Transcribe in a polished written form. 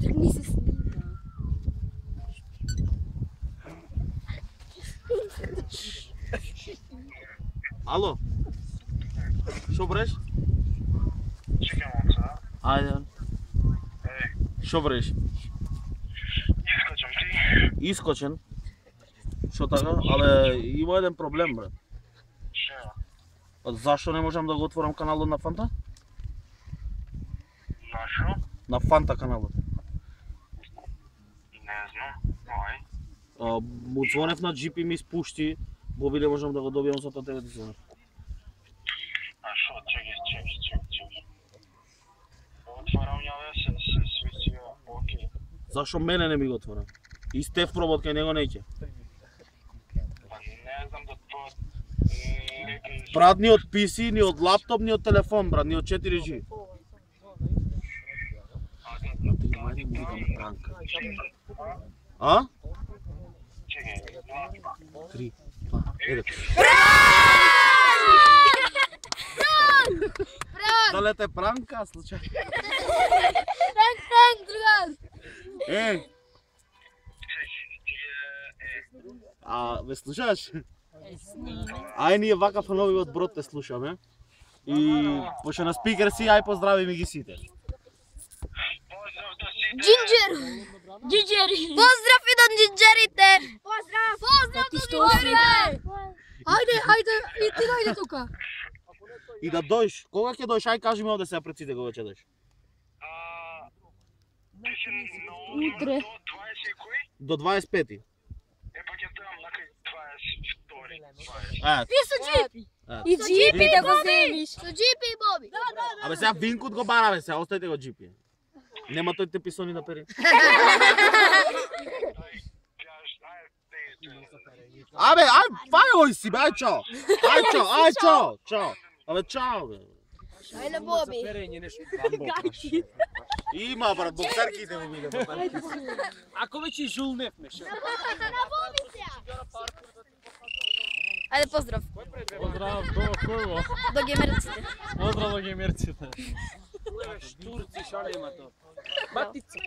Тръгни се снима. Ало? Що бреш? Чекам се. Ajde. Що бреш? Искачам ти. Iskočen. Що така? Але има един проблем, брат. Шева. Защо не можем да го отворим каналът на Фанта? Нашо? На Фанта каналът. Не знам. Ай. Му звонев на GP ми спущи, Боби не можем да го добием, зато тебе ти звонев. А шо? Чекай. Отварам ја се свисија. Окей. Защо мене не ми го отвора? И Стеф пробот кај него неќе. Па не знам да тоа Брат, ни од PC, ни од лаптоп, ни од телефон, брат, ни од 4G. А? Чекай. 3, 2, 1. Дали те пранка, случайно? Пранк, другар! Ме слушаш? Ај, ние вака фанови од Брод те слушаме. И пошто на спикер си, ај поздрави ми ги сите. Джинджер! Поздрав и до джинджерите! Поздрав до джинджерите! Ајде, и ти дојде тука. И да дојш, кога ќе дојш, ај кажи ми овде сега пред сите кога ќе дојш. Утре. До 25-ти. Па ќе дојам на кај 22. Е, И со джипи. И джипи да го земиш. Со джипи и Боби. абе сега Винкот го бара, бе сега, оставите го джипи. Нема тој те писони да пери. Абе, ај, фајој си, бе, ај чао. Ај чао. Абе, чао, бе. Ајде Боби. Има, брат, боксерките ми биде. Ако веќе жулневме, шо? На Боби сега. Ајде поздрав. Поздрав до кој? До геймерците. Поздрав до геймерците. Штурци, шо нема то? Батица.